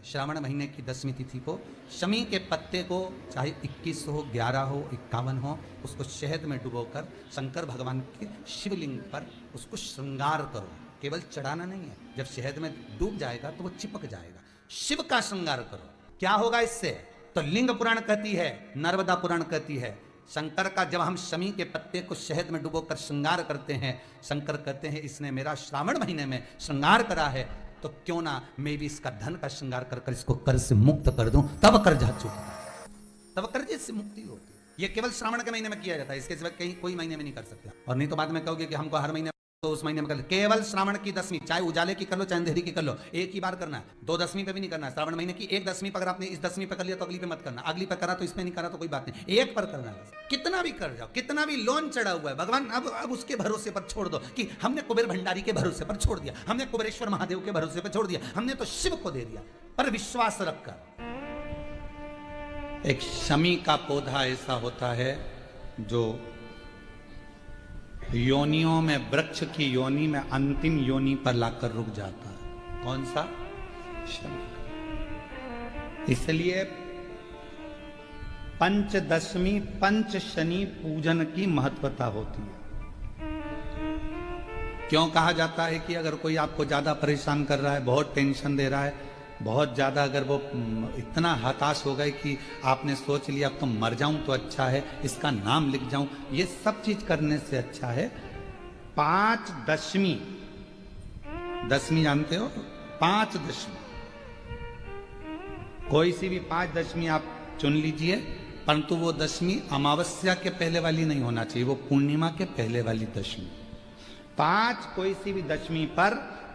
श्रावण महीने की 10वीं तिथि को शमी के पत्ते को चाहे 21 हो, 11 हो, 51 हो, उसको शहद में डुबोकर शंकर भगवान के शिवलिंग पर उसको श्रृंगार करो। केवल चढ़ाना नहीं है, जब शहद में डूब जाएगा तो वो चिपक जाएगा। शिव का श्रृंगार करो। क्या होगा इससे? तो लिंग पुराण कहती है, नर्मदा पुराण कहती है, शंकर का जब हम शमी के पत्ते को शहद में डुबोकर श्रृंगार करते हैं, शंकर कहते हैं इसने मेरा श्रावण महीने में श्रृंगार करा है, तो क्यों ना मैं भी इसका धन का श्रृंगार कर कर इसको कर्ज से मुक्त कर दूं, तब कर्जा चुकता, तब कर्जे से मुक्ति होती है। ये केवल श्रावण के महीने में किया जाता है, इसके सिवा कहीं कोई महीने में नहीं कर सकते। और नहीं तो बाद में कहोगे कि हमको हर महीने, तो उस महीने में कर ले। केवल श्रावण की 10वीं, चाहे उजाले की कर लो चाहे अंधेरी की कर लो, एक ही बार करना है। 2 10वीं पे भी नहीं करना है। श्रावण महीने की 1 10वीं पर अगर आपने इस 10वीं पे कर लिया तो अगली पे मत करना, अगली पे करा तो इसमें नहीं करा तो कोई बात नहीं, एक पर करना है। कितना भी कर जाओ, कितना भी लोन चढ़ा हुआ है, भगवान अब उसके भरोसे पर छोड़ दो कि हमने कुबेर भंडारी के भरोसे पर छोड़ दिया, हमने कुबेरेश्वर महादेव के भरोसे पर छोड़ दिया, हमने तो शिव को दे दिया। पर विश्वास रखकर, एक शमी का पौधा ऐसा होता है जो योनियों में, वृक्ष की योनि में अंतिम योनि पर लाकर रुक जाता है। कौन सा? शनि। इसलिए पंचदशमी पंच शनि पूजन की महत्वता होती है। क्यों कहा जाता है कि अगर कोई आपको ज्यादा परेशान कर रहा है, बहुत टेंशन दे रहा है, बहुत ज्यादा अगर वो इतना हताश हो गए कि आपने सोच लिया अब तो मर जाऊं तो अच्छा है, इसका नाम लिख जाऊं, ये सब चीज करने से अच्छा है 5 दशमी, दशमी जानते हो, 5 दशमी, कोई सी भी 5 दशमी आप चुन लीजिए, परंतु वो दशमी अमावस्या के पहले वाली नहीं होना चाहिए, वो पूर्णिमा के पहले वाली दशमी। 5 कोई सी भी दशमी पर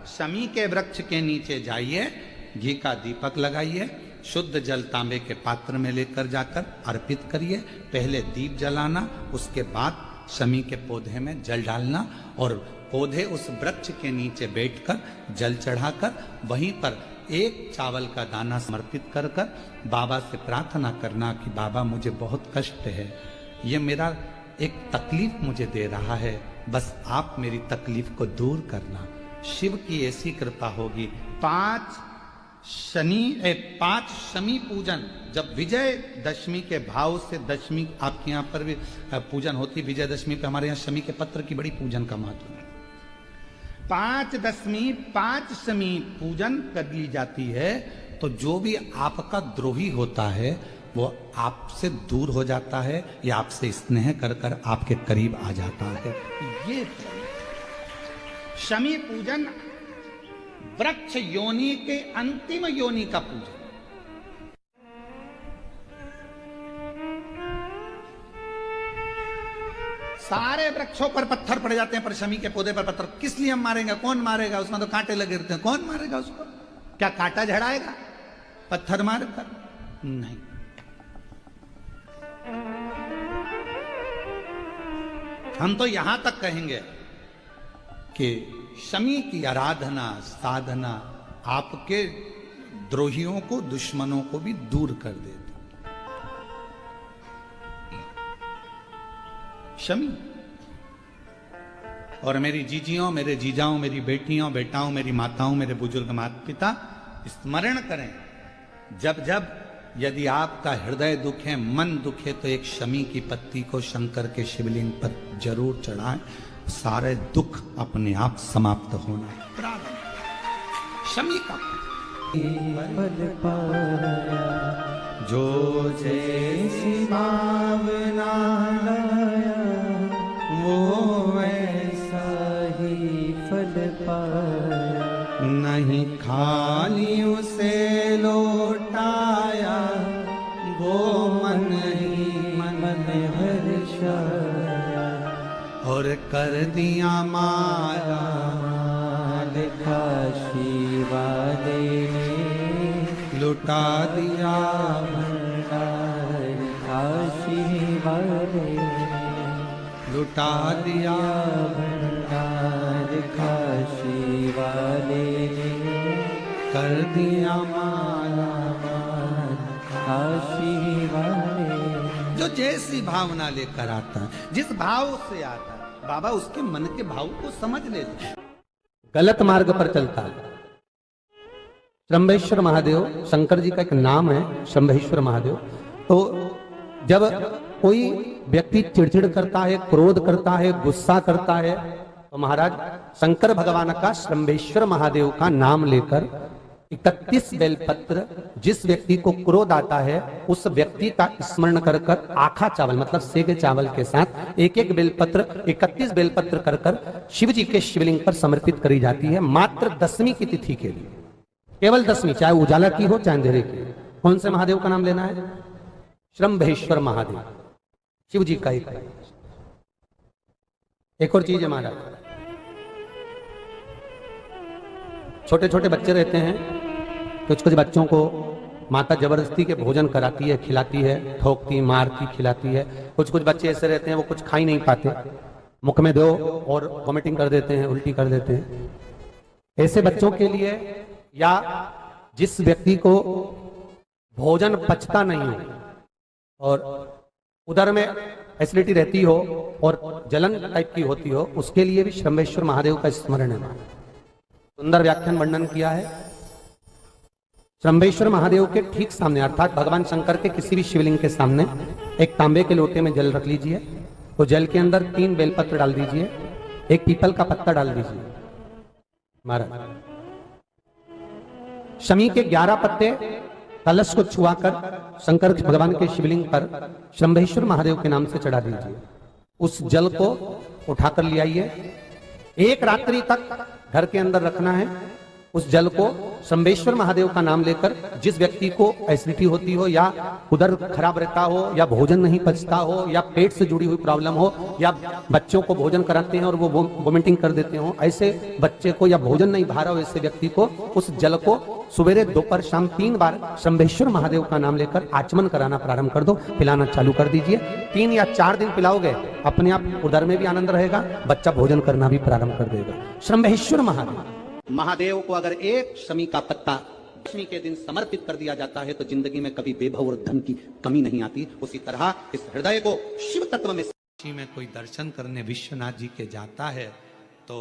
शमी के वृक्ष के नीचे जाइए, घी का दीपक लगाइए, शुद्ध जल तांबे के पात्र में लेकर जाकर अर्पित करिए। पहले दीप जलाना, उसके बाद शमी के पौधे में जल डालना, और पौधे उस वृक्ष के नीचे बैठकर जल चढ़ाकर वहीं पर एक चावल का दाना समर्पित कर कर बाबा से प्रार्थना करना कि बाबा मुझे बहुत कष्ट है, ये मेरा एक तकलीफ मुझे दे रहा है, बस आप मेरी तकलीफ को दूर करना। शिव की ऐसी कृपा होगी। 5 शमी पूजन, जब विजय दशमी के भाव से दशमी आपके यहाँ पर भी पूजन होती है, विजयदशमी पे हमारे यहाँ शमी के पत्र की बड़ी पूजन का महत्व है। 5 दशमी 5 शमी पूजन कर ली जाती है, तो जो भी आपका द्रोही होता है वो आपसे दूर हो जाता है या आपसे स्नेह कर कर आपके करीब आ जाता है। ये शमी पूजन वृक्ष योनि के अंतिम योनि का पूजन। सारे वृक्षों पर पत्थर पड़ जाते हैं, पर शमी के पौधे पर पत्थर किस लिए हम मारेंगे? कौन मारेगा? उसमें तो कांटे लगे रहते हैं, कौन मारेगा उसको? क्या कांटा झड़ाएगा पत्थर मारकर? नहीं। हम तो यहां तक कहेंगे कि शमी की आराधना साधना आपके द्रोहियों को, दुश्मनों को भी दूर कर देती। शमी। और मेरी जीजियों, मेरे जीजाओं, मेरी बेटियों, बेटाओं, मेरी माताओं, मेरे बुजुर्ग माता पिता स्मरण करें, जब जब यदि आपका हृदय दुखे, मन दुखे, तो एक शमी की पत्ती को शंकर के शिवलिंग पर जरूर चढ़ाएं, सारे दुख अपने आप समाप्त होना। शमी का जो जैसी भावना लाया वो वैसा ही फल पाया, नहीं खाली उसे लौटाया वो मन ही मन हर्षाया, और कर दिया माया काशी वाले ने, लुटा दिया भंडार काशी वाले ने, लुटा दिया भंडार काशी वाले ने, कर दिया माला काशी वाले। जो जैसी भावना लेकर आता है, जिस भाव से आता है, बाबा उसके मन के भाव को समझ लेते हैं। गलत मार्ग पर चलता है शंभेश्वर महादेव शंकर जी का एक नाम है, शंभेश्वर महादेव। तो जब कोई व्यक्ति चिड़चिड़ करता है, क्रोध करता है, गुस्सा करता है, तो महाराज शंकर भगवान का शंभेश्वर महादेव का नाम लेकर 31 बेलपत्र, जिस व्यक्ति को क्रोध आता है उस व्यक्ति का स्मरण कर कर आखा चावल मतलब सेगे चावल के साथ एक एक बेलपत्र 31 बेलपत्र कर कर शिव जी के शिवलिंग पर समर्पित करी जाती है, मात्र 10वीं की तिथि के लिए, केवल 10वीं, चाहे उजाला की हो चाहे अंधेरे की। कौन से महादेव का नाम लेना है? शंभेश्वर महादेव, शिव जी का एक और चीज है महाराज, छोटे छोटे बच्चे रहते हैं, कुछ कुछ बच्चों को माता जबरदस्ती के भोजन कराती है, खिलाती है, ठोकती, मारती, खिलाती है। कुछ कुछ बच्चे ऐसे रहते हैं वो कुछ खा ही नहीं पाते, मुख में दो और वॉमिटिंग कर देते हैं, उल्टी कर देते हैं। ऐसे बच्चों के लिए या जिस व्यक्ति को भोजन पचता नहीं हो और उदर में एसिडिटी रहती हो और जलन टाइप की होती हो, उसके लिए भी शंभेश्वर महादेव का स्मरण है। सुंदर व्याख्यान वर्णन किया है। शंभेश्वर महादेव के ठीक सामने अर्थात भगवान शंकर के किसी भी शिवलिंग के सामने एक तांबे के लोटे में जल रख लीजिए, तो जल के अंदर 3 बेलपत्र डाल दीजिए, एक पीपल का पत्ता डाल दीजिए। महाराज शमी के 11 पत्ते कलश को छुआकर शंकर भगवान के शिवलिंग पर शंभेश्वर महादेव के नाम से चढ़ा दीजिए। उस जल को उठाकर ले आइए, एक रात्रि तक घर के अंदर रखना है। उस जल को शंभेश्वर महादेव का नाम लेकर, जिस व्यक्ति को एसिडिटी होती हो या उदर खराब रहता हो या भोजन नहीं पचता हो या पेट से जुड़ी हुई प्रॉब्लम हो या बच्चों को भोजन कराते हैं और वो वोमिटिंग कर देते हो, ऐसे बच्चे को या भोजन नहीं भा रहा हो ऐसे व्यक्ति को उस जल को सवेरे दोपहर शाम 3 बार शंभेश्वर महादेव का नाम लेकर आचमन कराना प्रारंभ कर दो, पिलाना चालू कर दीजिए। 3 या 4 दिन पिलाओगे, अपने आप उदर में भी आनंद रहेगा, बच्चा भोजन करना भी प्रारंभ कर देगा। शंभेश्वर महादेव को अगर एक शमी का पत्ता दशमी के दिन समर्पित कर दिया जाता है तो जिंदगी में कभी बेभव और धन की कमी नहीं आती। उसी तरह इस हृदय को शिव तत्व में कोई दर्शन करने विश्वनाथ जी के जाता है तो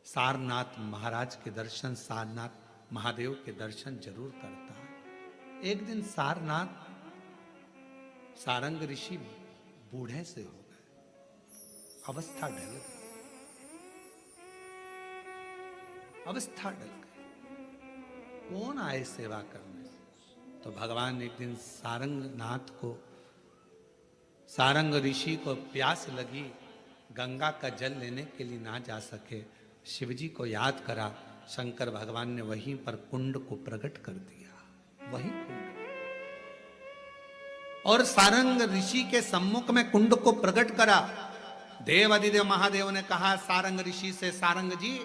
सारनाथ महाराज के दर्शन, सारनाथ महादेव के दर्शन जरूर करता है। एक दिन सारनाथ सारंग ऋषि बूढ़े से हो गए, अवस्था ढल गई, अवस्था डल गई। कौन आए सेवा करने? तो भगवान एक दिन सारंगनाथ को, सारंग ऋषि को प्यास लगी, गंगा का जल लेने के लिए ना जा सके, शिवजी को याद करा, शंकर भगवान ने वहीं पर कुंड को प्रकट कर दिया। वही कुंड और सारंग ऋषि के सम्मुख में कुंड को प्रकट करा। देव अधिदेव महादेव ने कहा सारंग ऋषि से, सारंग जी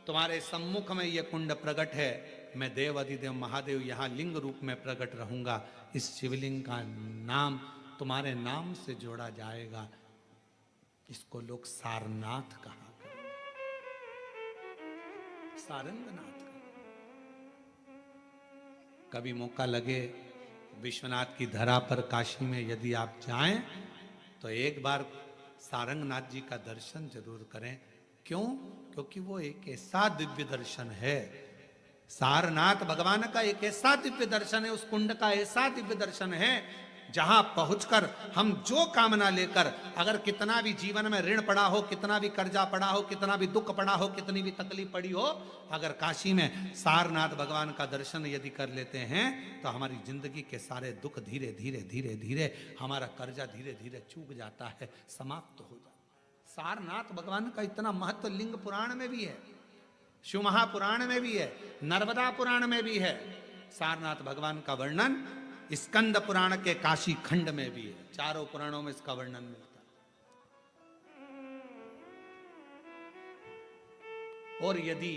तुम्हारे सम्मुख में यह कुंड प्रकट है, मैं देव अधिदेव महादेव यहां लिंग रूप में प्रकट रहूंगा, इस शिवलिंग का नाम तुम्हारे नाम से जोड़ा जाएगा, इसको लोग सारनाथ कहा, सारंगनाथ। कभी मौका लगे विश्वनाथ की धरा पर काशी में यदि आप जाएं तो एक बार सारंगनाथ जी का दर्शन जरूर करें। क्यों? क्योंकि वो एक ऐसा दिव्य दर्शन है, सारनाथ भगवान का एक ऐसा दिव्य दर्शन है, उस कुंड का ऐसा दिव्य दर्शन है जहां पहुंचकर हम जो कामना लेकर, अगर कितना भी जीवन में ऋण पड़ा हो, कितना भी कर्जा पड़ा हो, कितना भी दुख पड़ा हो, कितनी भी तकलीफ पड़ी हो, अगर काशी में सारनाथ भगवान का दर्शन यदि कर लेते हैं तो हमारी जिंदगी के सारे दुख धीरे धीरे धीरे धीरे, हमारा कर्जा धीरे धीरे चूक जाता है, समाप्त हो जाता है। सारनाथ भगवान का इतना महत्व लिंग पुराण में भी है, शिव महापुराण में भी है, नर्मदा पुराण में भी है। सारनाथ भगवान का वर्णन स्कंद पुराण के काशी खंड में भी है, चारों पुराणों में इसका वर्णन मिलता है। और यदि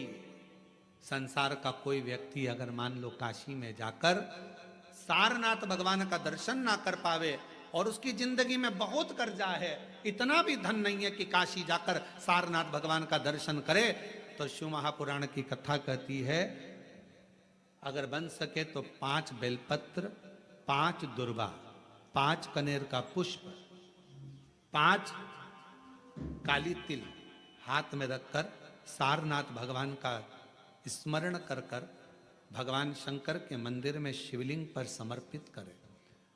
संसार का कोई व्यक्ति अगर मान लो काशी में जाकर सारनाथ भगवान का दर्शन ना कर पावे और उसकी जिंदगी में बहुत कर्जा है, इतना भी धन नहीं है कि काशी जाकर सारनाथ भगवान का दर्शन करे, तो शिव महापुराण की कथा कहती है अगर बन सके तो 5 बेलपत्र, 5 दुर्वा, 5 कनेर का पुष्प, 5 काली तिल हाथ में रखकर सारनाथ भगवान का स्मरण कर कर भगवान शंकर के मंदिर में शिवलिंग पर समर्पित करे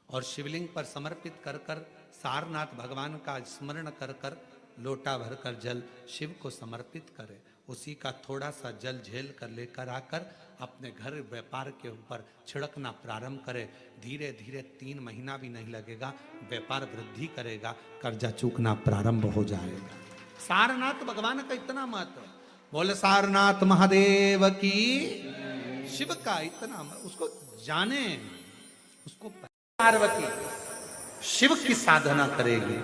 और शिवलिंग पर समर्पित कर कर सारनाथ भगवान का स्मरण कर कर लोटा भरकर जल शिव को समर्पित करे। उसी का थोड़ा सा जल झेल कर लेकर आकर अपने घर व्यापार के ऊपर छिड़कना प्रारंभ करे। धीरे धीरे 3 महीना भी नहीं लगेगा, व्यापार वृद्धि करेगा, कर्जा चूकना प्रारंभ हो जाएगा। सारनाथ भगवान का इतना महत्व, बोले सारनाथ महादेव की, शिव का इतना उसको जाने, उसको पार्वती शिव की साधना करेगी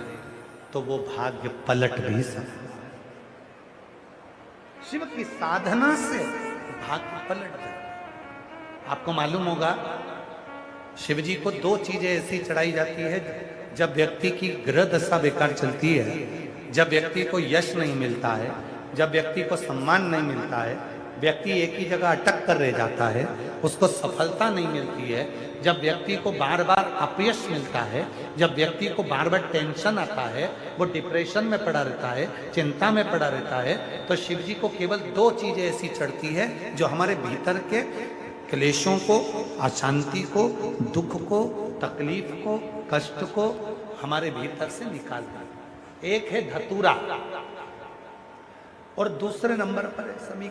तो वो भाग्य पलट भी सकता। शिव की साधना से भाग्य पलट जाए। आपको मालूम होगा शिव जी को 2 चीजें ऐसी चढ़ाई जाती है जब व्यक्ति की ग्रह दशा बेकार चलती है, जब व्यक्ति को यश नहीं मिलता है, जब व्यक्ति को सम्मान नहीं मिलता है, व्यक्ति एक ही जगह अटक कर रह जाता है, उसको सफलता नहीं मिलती है, जब व्यक्ति को बार बार अपयश मिलता है, जब व्यक्ति को बार बार टेंशन आता है, वो डिप्रेशन में पड़ा रहता है, चिंता में पड़ा रहता है, तो शिव जी को केवल 2 चीजें ऐसी चढ़ती है जो हमारे भीतर के क्लेशों को, अशांति को, दुख को, तकलीफ को, कष्ट को हमारे भीतर से निकालता है। एक है धतूरा और दूसरे नंबर पर है समी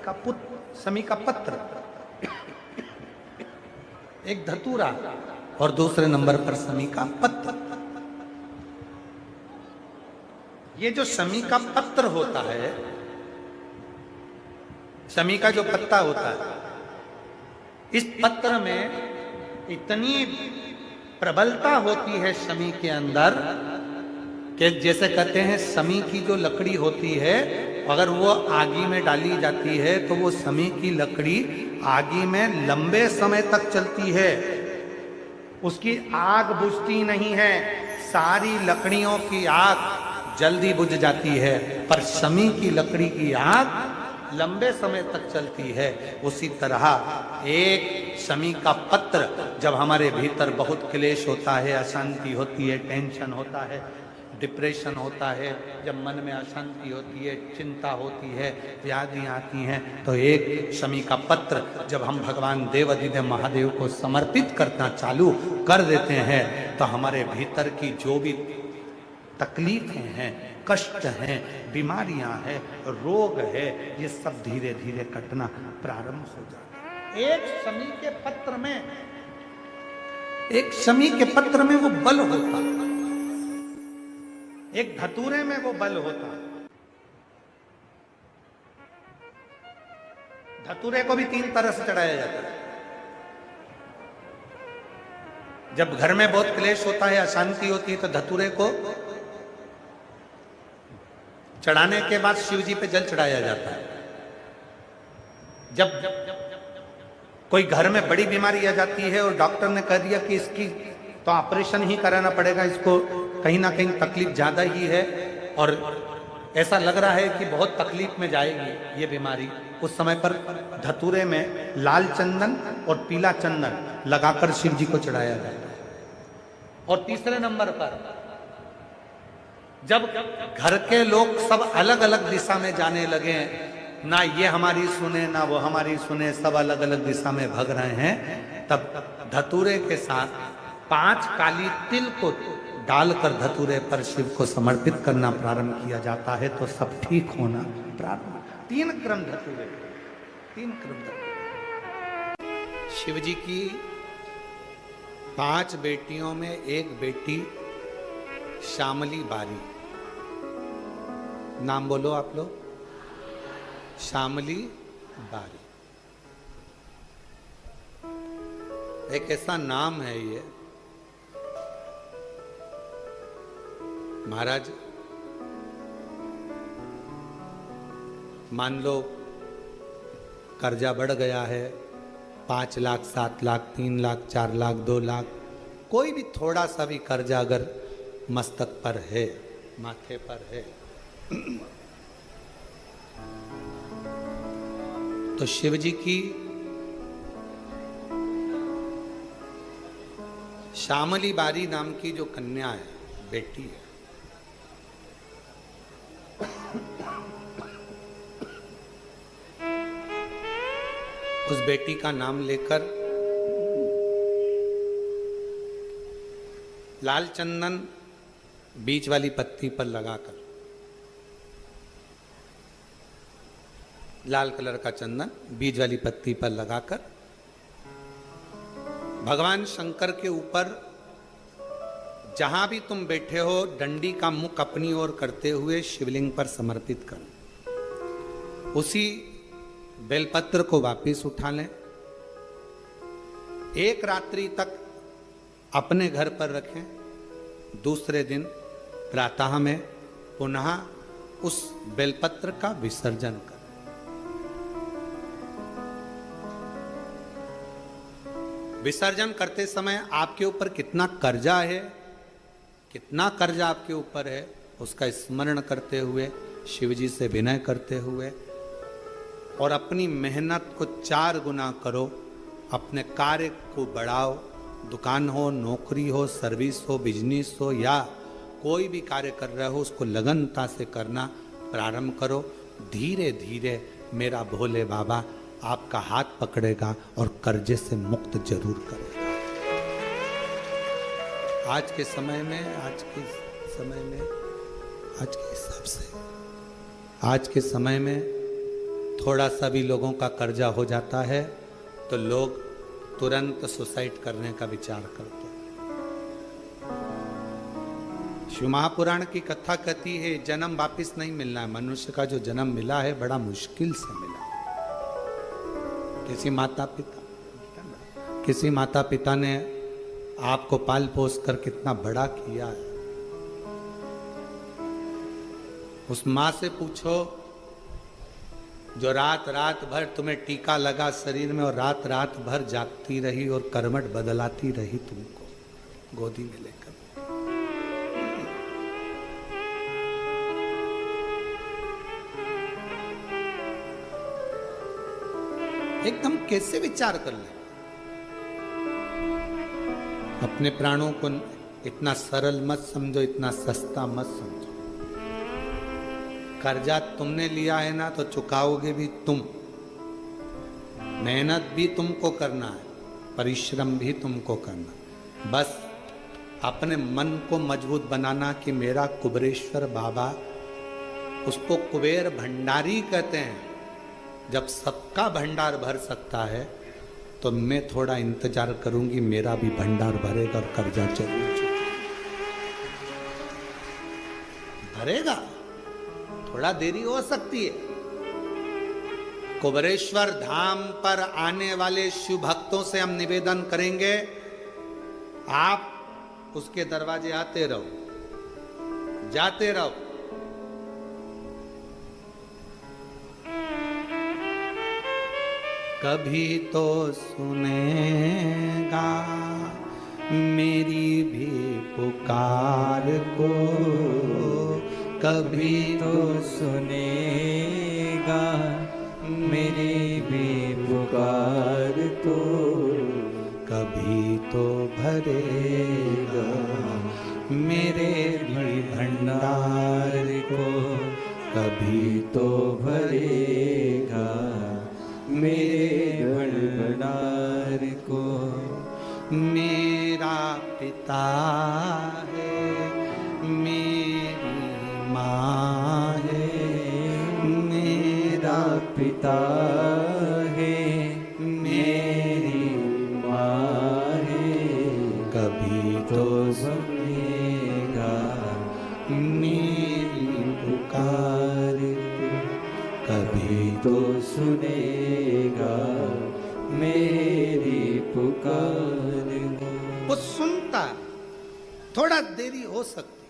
का पत्र। एक धतूरा और दूसरे नंबर पर समी का पत्र। ये जो समी का पत्र होता है, समी का जो पत्ता होता है, इस पत्र में इतनी प्रबलता होती है समी के अंदर कि जैसे कहते हैं समी की जो लकड़ी होती है अगर वो आगी में डाली जाती है तो वो समी की लकड़ी आगी में लंबे समय तक चलती है, उसकी आग बुझती नहीं है। सारी लकड़ियों की आग जल्दी बुझ जाती है पर समी की लकड़ी की आग लंबे समय तक चलती है। उसी तरह एक समी का पत्र जब हमारे भीतर बहुत क्लेश होता है, अशांति होती है, टेंशन होता है, डिप्रेशन होता है, जब मन में अशांति होती है, चिंता होती है, व्याधियाँ आती हैं, तो एक शमी का पत्र जब हम भगवान देवाधिदेव महादेव को समर्पित करना चालू कर देते हैं तो हमारे भीतर की जो भी तकलीफें हैं, कष्ट हैं, बीमारियां हैं, रोग है, ये सब धीरे धीरे कटना प्रारंभ हो जाता है। एक शमी के पत्र में वो बल होता है, एक धतूरे में वो बल होता है। धतूरे को भी 3 तरह से चढ़ाया जाता है। जब घर में बहुत क्लेश होता है, अशांति होती है, तो धतूरे को चढ़ाने के बाद शिव जी पे जल चढ़ाया जाता है। जब कोई घर में बड़ी बीमारी आ जाती है और डॉक्टर ने कह दिया कि इसकी तो ऑपरेशन ही कराना पड़ेगा, इसको कहीं ना कहीं तकलीफ ज्यादा ही है और ऐसा लग रहा है कि बहुत तकलीफ में जाएगी ये बीमारी, उस समय पर धतूरे में लाल चंदन और पीला चंदन लगाकर शिव जी को चढ़ाया जाता है। और तीसरे नंबर पर जब घर के लोग सब अलग अलग दिशा में जाने लगे, ना ये हमारी सुने ना वो हमारी सुने, सब अलग अलग दिशा में भाग रहे हैं, तब धतूरे के साथ 5 काली तिल को डालकर धतूरे पर शिव को समर्पित करना प्रारंभ किया जाता है तो सब ठीक होना प्रारंभ। 3 क्रम धतूरे, 3 क्रम धतूरे। शिव जी की 5 बेटियों में एक बेटी श्यामली बारी, नाम बोलो आप लोग, श्यामली बारी। एक ऐसा नाम है ये, महाराज मान लो कर्जा बढ़ गया है, 5 लाख, 7 लाख, 3 लाख, 4 लाख, 2 लाख, कोई भी थोड़ा सा भी कर्जा अगर मस्तक पर है, माथे पर है, तो शिव जी की श्यामली बारी नाम की जो कन्या है, बेटी है, उस बेटी का नाम लेकर लाल चंदन बीच वाली पत्ती पर लगाकर, लाल कलर का चंदन बीज वाली पत्ती पर लगाकर भगवान शंकर के ऊपर जहां भी तुम बैठे हो डंडी का मुख अपनी ओर करते हुए शिवलिंग पर समर्पित करो। उसी बेलपत्र को वापस उठा लें, एक रात्रि तक अपने घर पर रखें, दूसरे दिन प्रातः में पुनः उस बेलपत्र का विसर्जन करें। विसर्जन करते समय आपके ऊपर कितना कर्जा है, कितना कर्जा आपके ऊपर है, उसका स्मरण करते हुए, शिव जी से विनय करते हुए और अपनी मेहनत को 4 गुना करो, अपने कार्य को बढ़ाओ। दुकान हो, नौकरी हो, सर्विस हो, बिजनेस हो या कोई भी कार्य कर रहे हो, उसको लगनता से करना प्रारंभ करो। धीरे धीरे मेरा भोले बाबा आपका हाथ पकड़ेगा और कर्जे से मुक्त जरूर करेगा। आज के समय में, आज के हिसाब से, आज के समय में थोड़ा सा भी लोगों का कर्जा हो जाता है तो लोग तुरंत सुसाइड करने का विचार करते हैं। शिव महापुराण की कथा कहती है जन्म वापिस नहीं मिलना है। मनुष्य का जो जन्म मिला है बड़ा मुश्किल से मिला। किसी माता पिता ने आपको पाल पोस कर कितना बड़ा किया है। उस माँ से पूछो जो रात रात भर तुम्हें टीका लगा शरीर में और रात रात भर जागती रही और करवट बदलाती रही तुमको गोदी में लेकर। एकदम कैसे विचार कर ले। अपने प्राणों को इतना सरल मत समझो, इतना सस्ता मत समझो। कर्जा तुमने लिया है ना तो चुकाओगे भी तुम। मेहनत भी तुमको करना है, परिश्रम भी तुमको करना। बस अपने मन को मजबूत बनाना कि मेरा कुबेरेश्वर बाबा, उसको कुबेर भंडारी कहते हैं। जब सबका भंडार भर सकता है तो मैं थोड़ा इंतजार करूंगी, मेरा भी भंडार भरेगा और कर्जा जरूर भरेगा। थोड़ा देरी हो सकती है। कुबेरेश्वर धाम पर आने वाले शिव भक्तों से हम निवेदन करेंगे, आप उसके दरवाजे आते रहो, जाते रहो। कभी तो सुनेगा मेरी भी पुकार को, कभी तो सुनेगा मेरी भी पुकार को, कभी तो भरेगा मेरे भी भंडार को, कभी तो भरेगा मेरे भंडार को। मेरा पिता है, मेरी माँ है, मेरा पिता है, मेरी माँ है, कभी तो सुनेगा मेरी पुकार को, कभी तो सुनेगा मेरी पुकार को। वो सुनता, थोड़ा देरी हो सकती,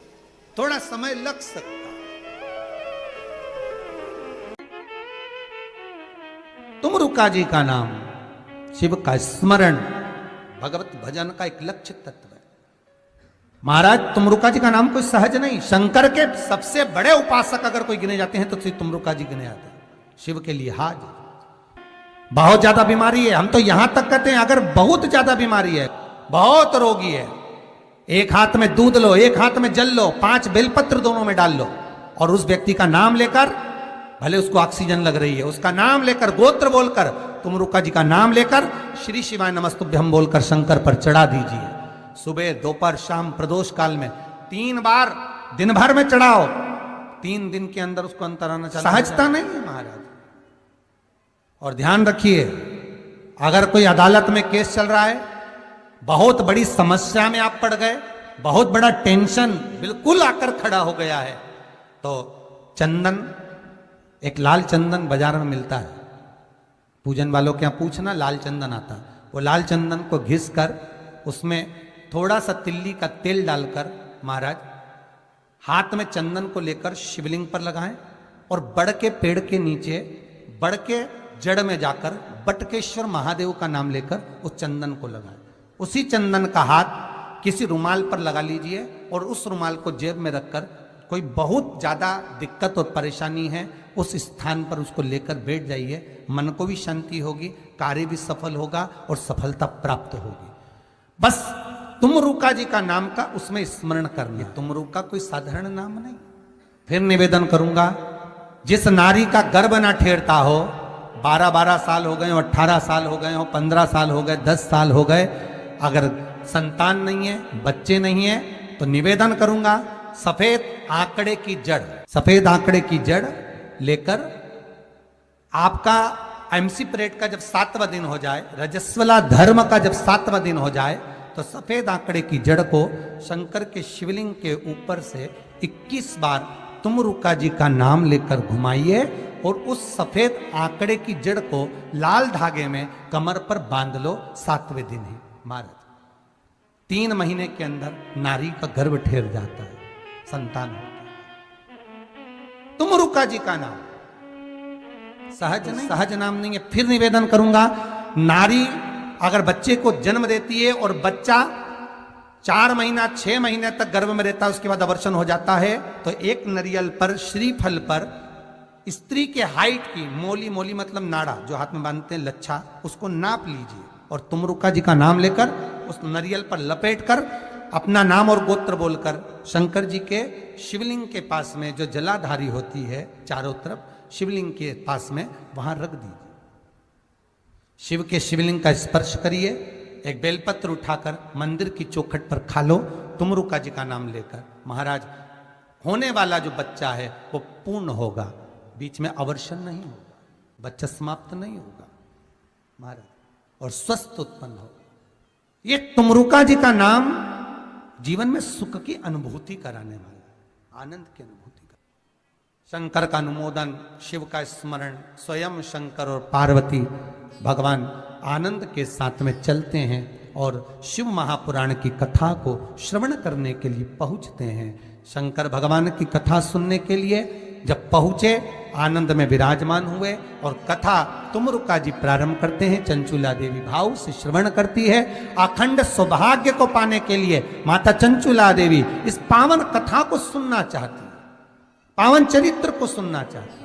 थोड़ा समय लग सकता। तुमरुका जी का नाम, शिव का स्मरण भगवत भजन का एक लक्ष्य तत्व है। महाराज तुमरुका जी का नाम कोई सहज नहीं। शंकर के सबसे बड़े उपासक अगर कोई गिने जाते हैं तो श्री तुमरुका जी गिने जाते हैं। शिव के लिहाज बहुत ज्यादा बीमारी है, हम तो यहां तक कहते हैं अगर बहुत ज्यादा बीमारी है, बहुत रोगी है, एक हाथ में दूध लो, एक हाथ में जल लो, 5 बेलपत्र दोनों में डाल लो और उस व्यक्ति का नाम लेकर, भले उसको ऑक्सीजन लग रही है, उसका नाम लेकर गोत्र बोलकर तुमरुका जी का नाम लेकर श्री शिवाय नमस्तुभ्यम बोलकर शंकर पर चढ़ा दीजिए। सुबह दोपहर शाम प्रदोष काल में 3 बार दिन भर में चढ़ाओ। 3 दिन के अंदर उसको अंतर आना चाहिए। सहजता नहीं है महाराज। और ध्यान रखिए, अगर कोई अदालत में केस चल रहा है, बहुत बड़ी समस्या में आप पड़ गए, बहुत बड़ा टेंशन बिल्कुल आकर खड़ा हो गया है, तो चंदन, एक लाल चंदन बाजार में मिलता है, पूजन वालों के यहाँ पूछना, लाल चंदन आता है। वो लाल चंदन को घिस कर उसमें थोड़ा सा तिल्ली का तेल डालकर महाराज हाथ में चंदन को लेकर शिवलिंग पर लगाएं और बड़ के पेड़ के नीचे, बड़ के जड़ में जाकर बटकेश्वर महादेव का नाम लेकर उस चंदन को लगाएं। उसी चंदन का हाथ किसी रुमाल पर लगा लीजिए और उस रुमाल को जेब में रखकर, कोई बहुत ज्यादा दिक्कत और परेशानी है उस स्थान पर उसको लेकर बैठ जाइए। मन को भी शांति होगी, कार्य भी सफल होगा और सफलता प्राप्त होगी। बस तुमरुका जी का नाम का उसमें स्मरण करना। तुमरुका कोई साधारण नाम नहीं। फिर निवेदन करूंगा, जिस नारी का गर्भ ना ठेरता हो, 12-12 साल हो गए हो, 18 साल हो गए हो, 15 साल हो गए, 10 साल हो गए, अगर संतान नहीं है, बच्चे नहीं है, तो निवेदन करूंगा सफेद आंकड़े की जड़, सफेद आंकड़े की जड़ लेकर आपका एमसी परेड का जब 7वां दिन हो जाए, रजस्वला धर्म का जब 7वां दिन हो जाए, तो सफेद आंकड़े की जड़ को शंकर के शिवलिंग के ऊपर से 21 बार तुमरुका जी का नाम लेकर घुमाइए और उस सफेद आंकड़े की जड़ को लाल धागे में कमर पर बांध लो। 7वें दिन ही महाराज 3 महीने के अंदर नारी का गर्भ ठेर जाता है, संतान होता है। तुमरुका जी का नाम सहज नहीं, सहज नाम नहीं है। फिर निवेदन करूंगा, नारी अगर बच्चे को जन्म देती है और बच्चा 4 महीना 6 महीने तक गर्भ में रहता है, उसके बाद अवर्षण हो जाता है, तो एक नरियल पर, श्रीफल पर स्त्री के हाइट की मोली, मोली मतलब नाड़ा जो हाथ में बांधते हैं, लच्छा, उसको नाप लीजिए और तुमरुका जी का नाम लेकर उस नरियल पर लपेट कर अपना नाम और गोत्र बोलकर शंकर जी के शिवलिंग के पास में जो जलाधारी होती है चारों तरफ, शिवलिंग के पास में वहां रख दीजिए। शिव के शिवलिंग का स्पर्श करिए, एक बेलपत्र उठाकर मंदिर की चौखट पर खा लो तुमरुका जी का नाम लेकर। महाराज होने वाला जो बच्चा है वो पूर्ण होगा, बीच में अवर्षण नहीं होगा, बच्चा समाप्त नहीं होगा महाराज, और स्वस्थ उत्पन्न होगा। ये तुमरुका जी का नाम जीवन में सुख की अनुभूति कराने वाला, आनंद की अनुभूति का। शंकर का अनुमोदन, शिव का स्मरण, स्वयं शंकर और पार्वती भगवान आनंद के साथ में चलते हैं और शिव महापुराण की कथा को श्रवण करने के लिए पहुंचते हैं। शंकर भगवान की कथा सुनने के लिए जब पहुंचे, आनंद में विराजमान हुए और कथा तुमरुका जी प्रारंभ करते हैं। चंचुला देवी भाव से श्रवण करती है। अखंड सौभाग्य को पाने के लिए माता चंचुला देवी इस पावन कथा को सुनना चाहती है, पावन चरित्र को सुनना चाहती है।